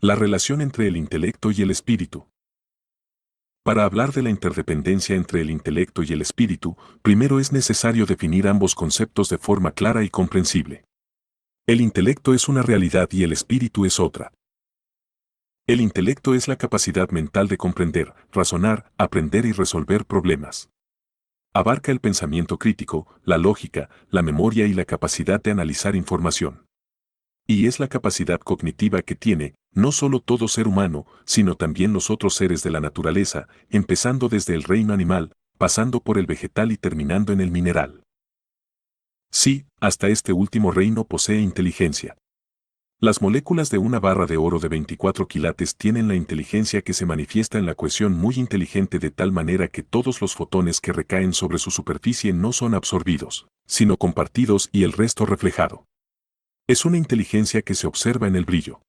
La relación entre el intelecto y el espíritu. Para hablar de la interdependencia entre el intelecto y el espíritu, primero es necesario definir ambos conceptos de forma clara y comprensible. El intelecto es una realidad y el espíritu es otra. El intelecto es la capacidad mental de comprender, razonar, aprender y resolver problemas. Abarca el pensamiento crítico, la lógica, la memoria y la capacidad de analizar información. Y es la capacidad cognitiva que tiene, no solo todo ser humano, sino también los otros seres de la naturaleza, empezando desde el reino animal, pasando por el vegetal y terminando en el mineral. Sí, hasta este último reino posee inteligencia. Las moléculas de una barra de oro de 24 quilates tienen la inteligencia que se manifiesta en la cohesión muy inteligente de tal manera que todos los fotones que recaen sobre su superficie no son absorbidos, sino compartidos y el resto reflejado. Es una inteligencia que se observa en el brillo.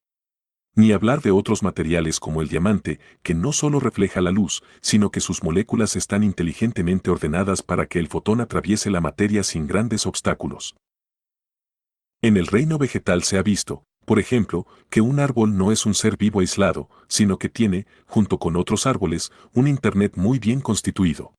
Ni hablar de otros materiales como el diamante, que no solo refleja la luz, sino que sus moléculas están inteligentemente ordenadas para que el fotón atraviese la materia sin grandes obstáculos. En el reino vegetal se ha visto, por ejemplo, que un árbol no es un ser vivo aislado, sino que tiene, junto con otros árboles, un Internet muy bien constituido.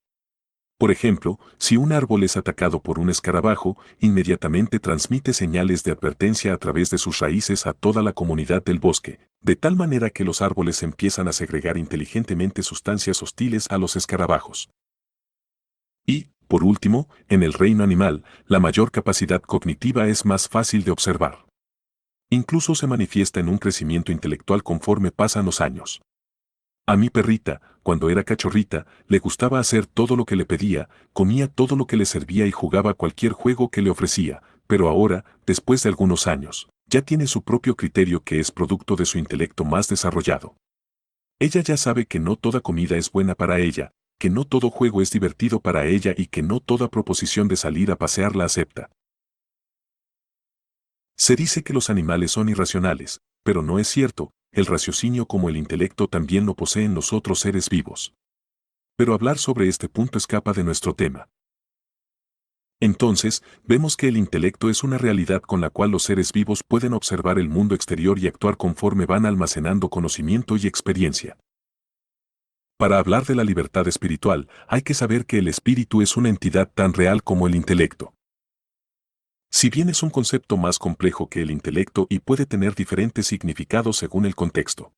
Por ejemplo, si un árbol es atacado por un escarabajo, inmediatamente transmite señales de advertencia a través de sus raíces a toda la comunidad del bosque, de tal manera que los árboles empiezan a segregar inteligentemente sustancias hostiles a los escarabajos. Y, por último, en el reino animal, la mayor capacidad cognitiva es más fácil de observar. Incluso se manifiesta en un crecimiento intelectual conforme pasan los años. A mi perrita, cuando era cachorrita, le gustaba hacer todo lo que le pedía, comía todo lo que le servía y jugaba cualquier juego que le ofrecía, pero ahora, después de algunos años, ya tiene su propio criterio que es producto de su intelecto más desarrollado. Ella ya sabe que no toda comida es buena para ella, que no todo juego es divertido para ella y que no toda proposición de salir a pasear la acepta. Se dice que los animales son irracionales, pero no es cierto, el raciocinio como el intelecto también lo poseen los otros seres vivos. Pero hablar sobre este punto escapa de nuestro tema. Entonces, vemos que el intelecto es una realidad con la cual los seres vivos pueden observar el mundo exterior y actuar conforme van almacenando conocimiento y experiencia. Para hablar de la libertad espiritual, hay que saber que el espíritu es una entidad tan real como el intelecto. Si bien es un concepto más complejo que el intelecto y puede tener diferentes significados según el contexto.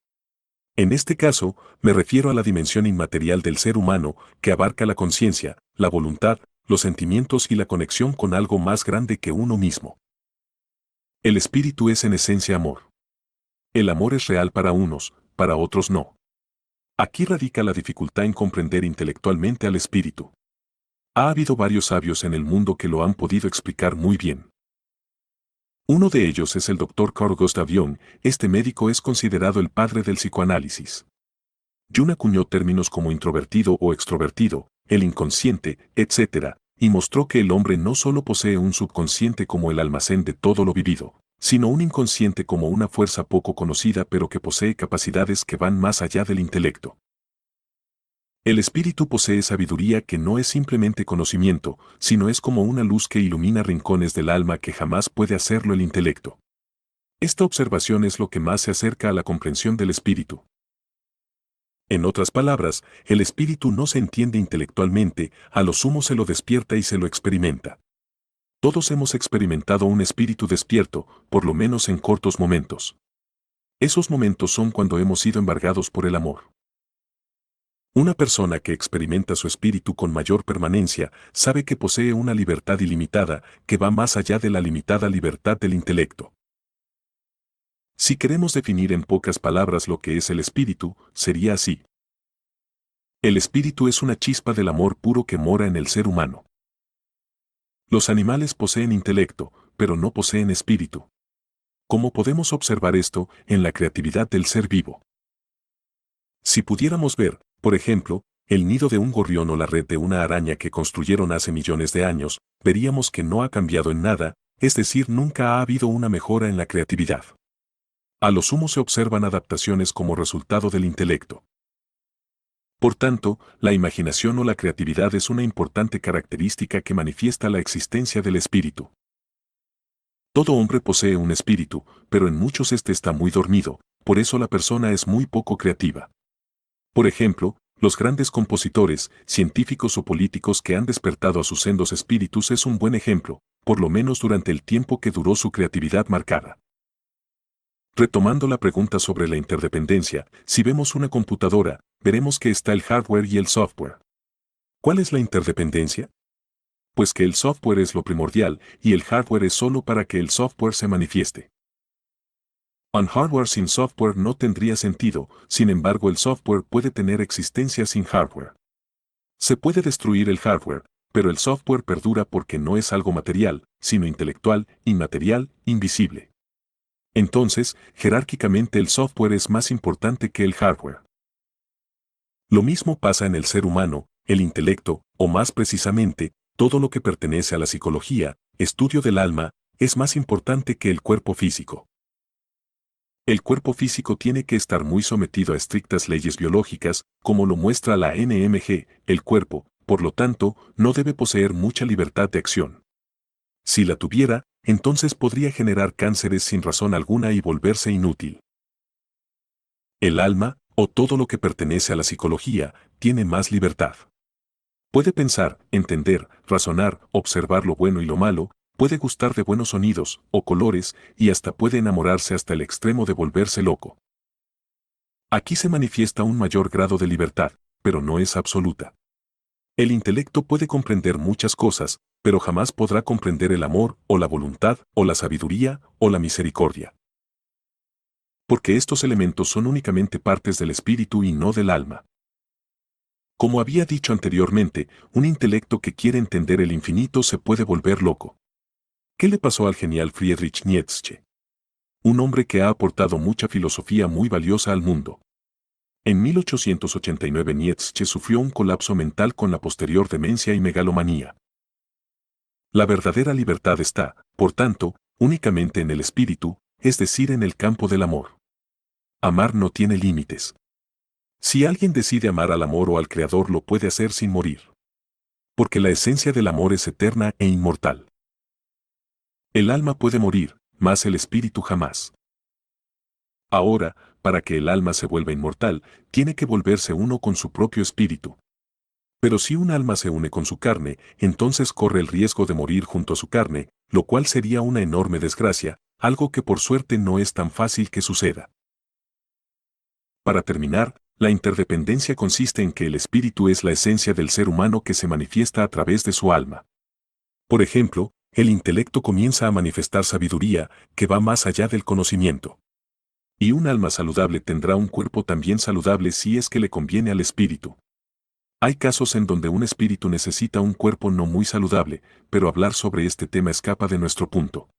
En este caso, me refiero a la dimensión inmaterial del ser humano, que abarca la conciencia, la voluntad, los sentimientos y la conexión con algo más grande que uno mismo. El espíritu es en esencia amor. El amor es real para unos, para otros no. Aquí radica la dificultad en comprender intelectualmente al espíritu. Ha habido varios sabios en el mundo que lo han podido explicar muy bien. Uno de ellos es el Dr. Carl Gustav Jung. Este médico es considerado el padre del psicoanálisis. Jung acuñó términos como introvertido o extrovertido, el inconsciente, etc., y mostró que el hombre no solo posee un subconsciente como el almacén de todo lo vivido, sino un inconsciente como una fuerza poco conocida pero que posee capacidades que van más allá del intelecto. El espíritu posee sabiduría que no es simplemente conocimiento, sino es como una luz que ilumina rincones del alma que jamás puede hacerlo el intelecto. Esta observación es lo que más se acerca a la comprensión del espíritu. En otras palabras, el espíritu no se entiende intelectualmente, a lo sumo se lo despierta y se lo experimenta. Todos hemos experimentado un espíritu despierto, por lo menos en cortos momentos. Esos momentos son cuando hemos sido embargados por el amor. Una persona que experimenta su espíritu con mayor permanencia sabe que posee una libertad ilimitada que va más allá de la limitada libertad del intelecto. Si queremos definir en pocas palabras lo que es el espíritu, sería así. El espíritu es una chispa del amor puro que mora en el ser humano. Los animales poseen intelecto, pero no poseen espíritu. ¿Cómo podemos observar esto en la creatividad del ser vivo? Si pudiéramos ver, por ejemplo, el nido de un gorrión o la red de una araña que construyeron hace millones de años, veríamos que no ha cambiado en nada, es decir, nunca ha habido una mejora en la creatividad. A lo sumo se observan adaptaciones como resultado del intelecto. Por tanto, la imaginación o la creatividad es una importante característica que manifiesta la existencia del espíritu. Todo hombre posee un espíritu, pero en muchos este está muy dormido, por eso la persona es muy poco creativa. Por ejemplo, los grandes compositores, científicos o políticos que han despertado a sus sendos espíritus es un buen ejemplo, por lo menos durante el tiempo que duró su creatividad marcada. Retomando la pregunta sobre la interdependencia, si vemos una computadora, veremos que está el hardware y el software. ¿Cuál es la interdependencia? Pues que el software es lo primordial y el hardware es solo para que el software se manifieste. Un hardware sin software no tendría sentido, sin embargo el software puede tener existencia sin hardware. Se puede destruir el hardware, pero el software perdura porque no es algo material, sino intelectual, inmaterial, invisible. Entonces, jerárquicamente el software es más importante que el hardware. Lo mismo pasa en el ser humano, el intelecto, o más precisamente, todo lo que pertenece a la psicología, estudio del alma, es más importante que el cuerpo físico. El cuerpo físico tiene que estar muy sometido a estrictas leyes biológicas, como lo muestra la NMG, el cuerpo, por lo tanto, no debe poseer mucha libertad de acción. Si la tuviera, entonces podría generar cánceres sin razón alguna y volverse inútil. El alma, o todo lo que pertenece a la psicología, tiene más libertad. Puede pensar, entender, razonar, observar lo bueno y lo malo, puede gustar de buenos sonidos o colores y hasta puede enamorarse hasta el extremo de volverse loco. Aquí se manifiesta un mayor grado de libertad, pero no es absoluta. El intelecto puede comprender muchas cosas, pero jamás podrá comprender el amor, o la voluntad, o la sabiduría, o la misericordia. Porque estos elementos son únicamente partes del espíritu y no del alma. Como había dicho anteriormente, un intelecto que quiere entender el infinito se puede volver loco. ¿Qué le pasó al genial Friedrich Nietzsche? Un hombre que ha aportado mucha filosofía muy valiosa al mundo. En 1889 Nietzsche sufrió un colapso mental con la posterior demencia y megalomanía. La verdadera libertad está, por tanto, únicamente en el espíritu, es decir, en el campo del amor. Amar no tiene límites. Si alguien decide amar al amor o al Creador lo puede hacer sin morir. Porque la esencia del amor es eterna e inmortal. El alma puede morir, mas el espíritu jamás. Ahora, para que el alma se vuelva inmortal, tiene que volverse uno con su propio espíritu. Pero si un alma se une con su carne, entonces corre el riesgo de morir junto a su carne, lo cual sería una enorme desgracia, algo que por suerte no es tan fácil que suceda. Para terminar, la interdependencia consiste en que el espíritu es la esencia del ser humano que se manifiesta a través de su alma. Por ejemplo, el intelecto comienza a manifestar sabiduría, que va más allá del conocimiento. Y un alma saludable tendrá un cuerpo también saludable si es que le conviene al espíritu. Hay casos en donde un espíritu necesita un cuerpo no muy saludable, pero hablar sobre este tema escapa de nuestro punto.